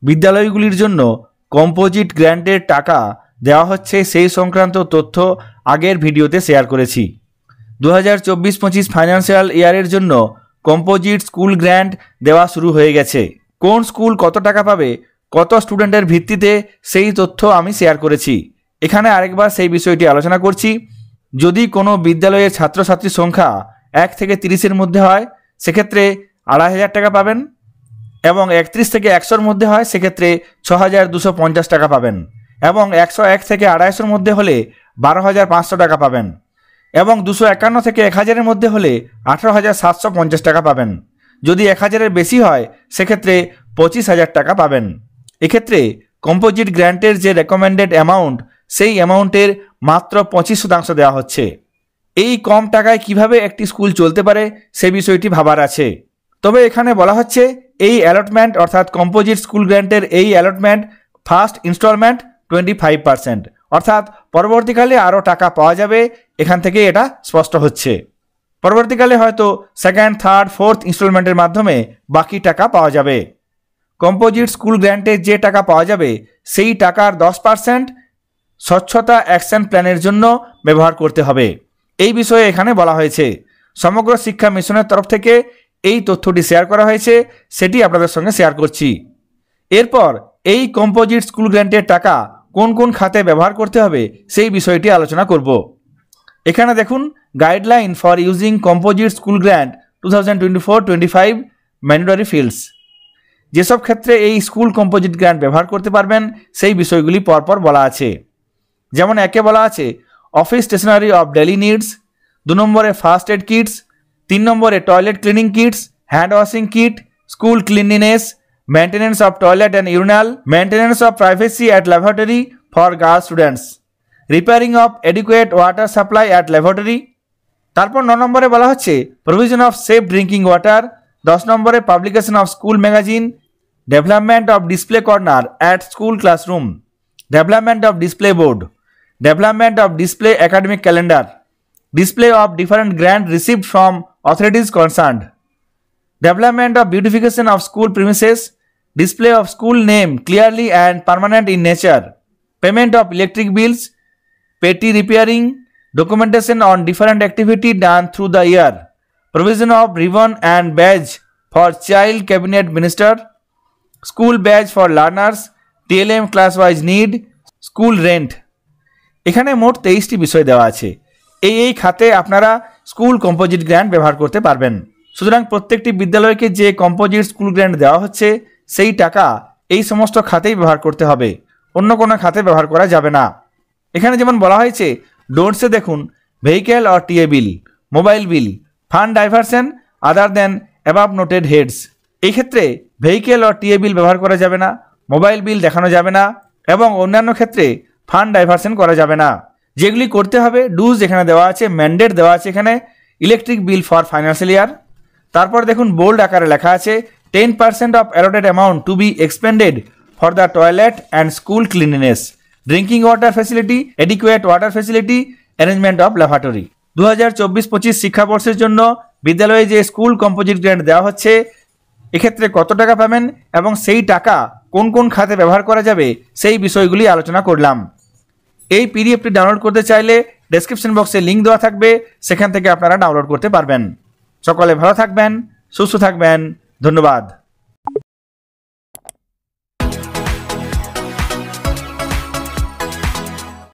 বিদ্যালয়গুলির জন্য কম্পোজিট গ্র্যান্টের টাকা দেওয়া হচ্ছে সেই সংক্রান্ত তথ্য আগের ভিডিওতে শেয়ার করেছি। 2024-25 ফাইন্যান্সিয়াল ইয়ারের জন্য কম্পোজিট স্কুল গ্র্যান্ট দেওয়া শুরু হয়ে গেছে। কোন স্কুল কত টাকা পাবে, কত স্টুডেন্টের ভিত্তিতে, সেই তথ্য আমি শেয়ার করেছি। এখানে আরেকবার সেই বিষয়টি আলোচনা করছি। যদি কোনো বিদ্যালয়ের ছাত্রছাত্রীর সংখ্যা 1 থেকে 30-এর মধ্যে হয় সেক্ষেত্রে 2500 টাকা পাবেন, এবং 31 থেকে 100-র মধ্যে হয় সেক্ষেত্রে 6250 টাকা পাবেন, এবং 101 থেকে 250-এর মধ্যে হলে 12500 টাকা পাবেন, এবং 251 থেকে 1000-এর মধ্যে হলে 18750 টাকা পাবেন। যদি 1000-এর বেশি হয় সেক্ষেত্রে 25000 টাকা পাবেন। এক্ষেত্রে কম্পোজিট গ্র্যান্টের যে রেকমেন্ডেড অ্যামাউন্ট সেই অ্যামাউন্টের মাত্র 25% দেওয়া হচ্ছে। এই কম টাকায় কিভাবে একটি স্কুল চলতে পারে সে বিষয়টি ভাবার আছে। তবে এখানে বলা হচ্ছে এই অ্যালটমেন্ট অর্থাৎ কম্পোজিট স্কুল গ্র্যান্টের এই অ্যালটমেন্ট ফার্স্ট ইনস্টলমেন্ট 25%, অর্থাৎ পরবর্তীকালে আরও টাকা পাওয়া যাবে। এখান থেকে এটা স্পষ্ট হচ্ছে পরবর্তীকালে হয়তো সেকেন্ড, থার্ড, ফোর্থ ইনস্টলমেন্টের মাধ্যমে বাকি টাকা পাওয়া যাবে। কম্পোজিট স্কুল গ্র্যান্টে যে টাকা পাওয়া যাবে সেই টাকার 10% স্বচ্ছতা অ্যাকশন প্ল্যানের জন্য ব্যবহার করতে হবে। এই বিষয়ে এখানে বলা হয়েছে। সমগ্র শিক্ষা মিশনের তরফ থেকে এই তথ্যটি শেয়ার করা হয়েছে, সেটি আপনাদের সঙ্গে শেয়ার করছি। এরপর এই কম্পোজিট স্কুল গ্র্যান্টের টাকা কোন কোন খাতে ব্যবহার করতে হবে সেই বিষয়টি আলোচনা করব। এখানে দেখুন guideline for using composite school grant 2024-25 mandatory fields. যেসব ক্ষেত্রে এই স্কুল কম্পোজিট গ্র্যান্ট ব্যবহার করতে পারবেন সেই বিষয়গুলি পরপর বলা আছে। যেমন একে বলা আছে office stationery of daily needs, 2 নম্বরে ফার্স্ট এড কিটস, 3 নম্বরে toilet cleaning kits, hand washing kit, school cleanliness, maintenance of toilet and urinal, maintenance of privacy at laboratory for girls students, repairing of adequate water supply at laboratory. তারপর 9 নম্বরে বলা হচ্ছে provision of safe drinking water, 10 নম্বরে publication of school magazine, development of display corner at school classroom, development of display board, development of display academic calendar, display of different grant received from authorities concerned, development of beautification of school premises, display of school name clearly and permanent in nature, payment of electric bills, petty repairing, documentation on different activity done through the year, provision of ribbon and badge for child cabinet minister, school badge for learners, TLM class wise need, school rent। এখানে মোট 23টি বিষয় দেওয়া আছে। এই খাতে আপনারা school composite grant ব্যবহার করতে পারবেন। সুতরাং প্রত্যেকটি বিদ্যালয়কে যে কম্পোজিট স্কুল গ্র্যান্ট দেওয়া হচ্ছে সেই টাকা এই সমস্ত খাতেই ব্যবহার করতে হবে, অন্য কোনো খাতে ব্যবহার করা যাবে না। এখানে যেমন বলা হয়েছে ডোন্টসে দেখুন vehicle or TA bill, mobile bill, fund diversion other than above noted heads. এই ক্ষেত্রে ভেহিক্যাল অর টিএ বিল ব্যবহার করা যাবে না, মোবাইল বিল দেখানো যাবে না, এবং অন্যান্য ক্ষেত্রে ফান্ড ডাইভারশন করা যাবে না। যেগুলি করতে হবে ডুজ এখানে দেওয়া আছে, ম্যান্ডেট দেওয়া আছে এখানে, electric bill for financial year. তারপর দেখুন বোল্ড আকারে লেখা আছে 10% of allotted amount to be expended for the toilet and school cleanliness, drinking water facility, adequate water facility, arrangement of laboratory. 2024-25 শিক্ষাবর্ষের জন্য বিদ্যালয়ে যে স্কুল কম্পোজিট গ্র্যান্ট দেওয়া হচ্ছে এক্ষেত্রে কত টাকা পাবেন এবং সেই টাকা কোন কোন খাতে ব্যবহার করা যাবে সেই বিষয়গুলি আলোচনা করলাম। এই পিডিএফটি ডাউনলোড করতে চাইলে ডেসক্রিপশন বক্সে লিঙ্ক দেওয়া থাকবে, সেখান থেকে আপনারা ডাউনলোড করতে পারবেন। সকলে ভালো থাকবেন, সুস্থ থাকবেন, ধন্যবাদ।